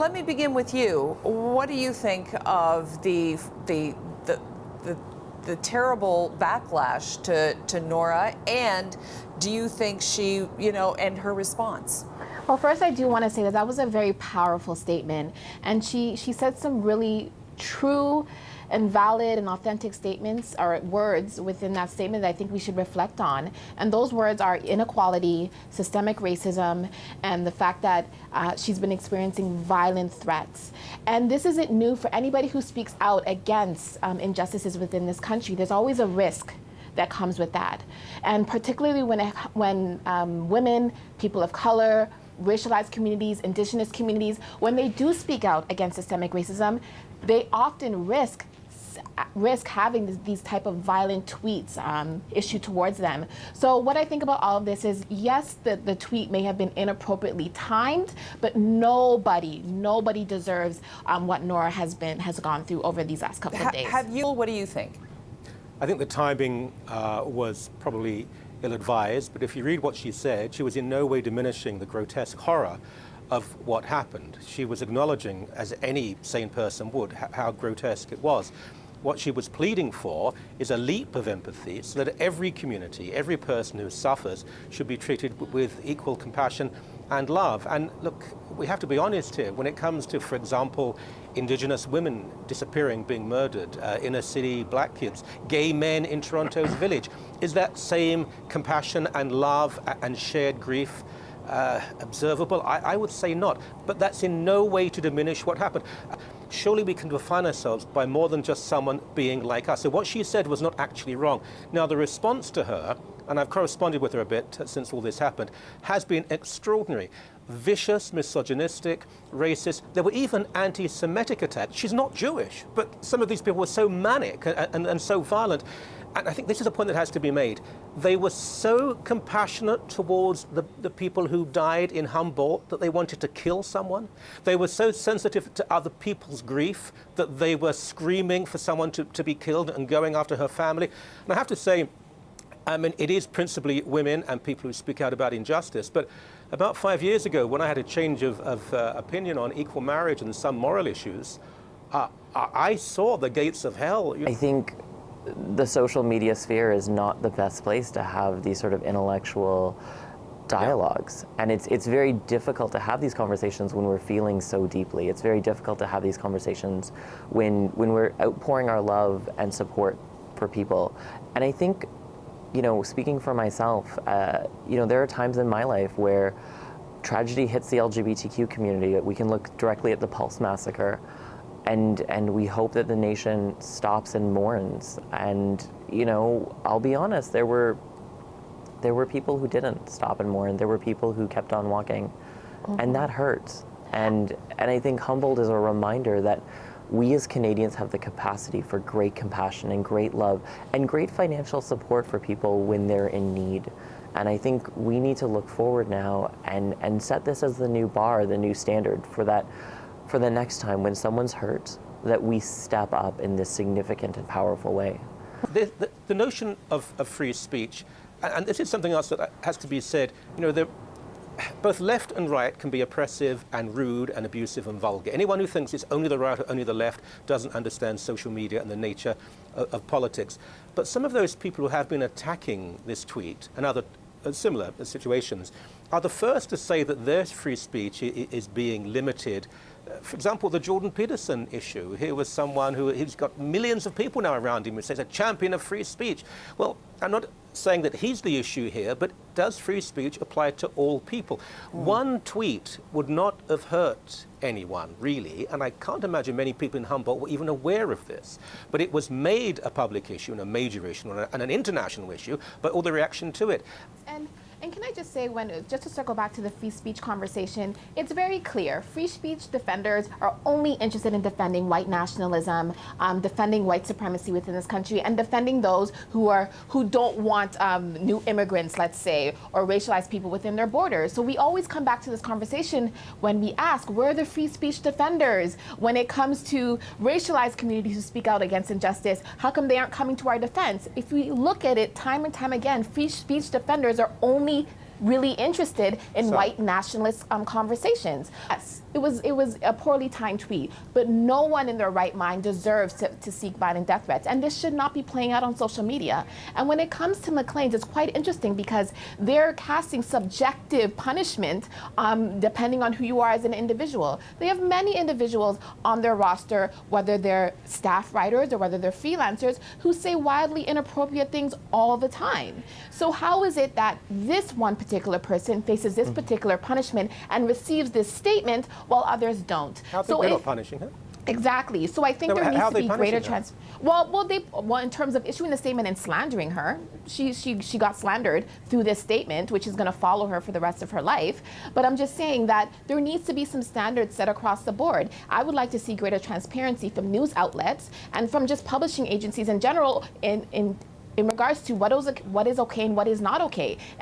let me begin with you. What do you think of the terrible backlash to Nora, and do you think she, and her response? Well, first I do want to say that was a very powerful statement, and she said some really true and valid and authentic statements or words within that statement that I think we should reflect on. And those words are inequality, systemic racism, and the fact that she's been experiencing violent threats. And this isn't new for anybody who speaks out against injustices within this country. There's always a risk that comes with that. And particularly when women, people of color, racialized communities, indigenous communities, when they do speak out against systemic racism, they often risk having these type of violent tweets issued towards them. So what I think about all of this is, yes, the tweet may have been inappropriately timed, but nobody deserves what Nora has gone through over these last couple of days. What do you think? I think the timing was probably ill-advised, but if you read what she said, she was in no way diminishing the grotesque horror of what happened. She was acknowledging, as any sane person would, how grotesque it was. What she was pleading for is a leap of empathy so that every community, every person who suffers should be treated with equal compassion and love. And look, we have to be honest here. When it comes to, for example, Indigenous women disappearing, being murdered, inner city black kids, gay men in Toronto's village, is that same compassion and love and shared grief observable? I would say not, but that's in no way to diminish what happened. Surely we can define ourselves by more than just someone being like us. So what she said was not actually wrong. Now the response to her, and I've corresponded with her a bit since all this happened, has been extraordinary. Vicious, misogynistic, racist. There were even anti-Semitic attacks. She's not Jewish, but some of these people were so manic and so violent. And I think this is a point that has to be made. They were so compassionate towards the people who died in Humboldt that they wanted to kill someone. They were so sensitive to other people's grief that they were screaming for someone to be killed and going after her family. And I have to say, I mean, it is principally women and people who speak out about injustice. But about 5 years ago, when I had a change of opinion on equal marriage and some moral issues, I saw the gates of hell. I think the social media sphere is not the best place to have these sort of intellectual dialogues. Yeah. And it's very difficult to have these conversations when we're feeling so deeply. It's very difficult to have these conversations when we're outpouring our love and support for people. And I think, speaking for myself, there are times in my life where tragedy hits the LGBTQ community. We can look directly at the Pulse massacre, and we hope that the nation stops and mourns. And I'll be honest, there were people who didn't stop and mourn. There were people who kept on walking, and that hurts. And I think Humboldt is a reminder that we as Canadians have the capacity for great compassion and great love and great financial support for people when they're in need. And I think we need to look forward now and set this as the new bar, the new standard for the next time when someone's hurt, that we step up in this significant and powerful way. The notion of free speech, and this is something else that has to be said, both left and right can be oppressive and rude and abusive and vulgar. Anyone who thinks it's only the right or only the left doesn't understand social media and the nature of politics. But some of those people who have been attacking this tweet and other similar situations are the first to say that their free speech is being limited. For example, the Jordan Peterson issue. Here was someone who's got millions of people now around him who says a champion of free speech. Well, I'm not saying that he's the issue here, but does free speech apply to all people? One tweet would not have hurt anyone, really, and I can't imagine many people in Humboldt were even aware of this. But it was made a public issue and a major issue and an international issue by all the reaction to it. And can I just say, just to circle back to the free speech conversation, it's very clear. Free speech defenders are only interested in defending white nationalism, defending white supremacy within this country, and defending those who don't want new immigrants, let's say, or racialized people within their borders. So we always come back to this conversation when we ask, where are the free speech defenders when it comes to racialized communities who speak out against injustice? How come they aren't coming to our defense? If we look at it time and time again, free speech defenders are only really interested in So- white nationalist conversations. Yes, it was a poorly timed tweet, but no one in their right mind deserves to seek violent death threats, and this should not be playing out on social media. And when it comes to McLean's, it's quite interesting because they're casting subjective punishment depending on who you are as an individual. They have many individuals on their roster, whether they're staff writers or whether they're freelancers, who say wildly inappropriate things all the time. So how is it that this one particular person faces this particular punishment and receives this statement while others don't? How So they're if- not punishing her? Exactly. So I think No, there how needs are to they be punishing greater her? well, in terms of issuing the statement and slandering her, she got slandered through this statement, which is going to follow her for the rest of her life. But I'm just saying that there needs to be some standards set across the board. I would like to see greater transparency from news outlets and from just publishing agencies in general in regards to what is okay and what is not okay. And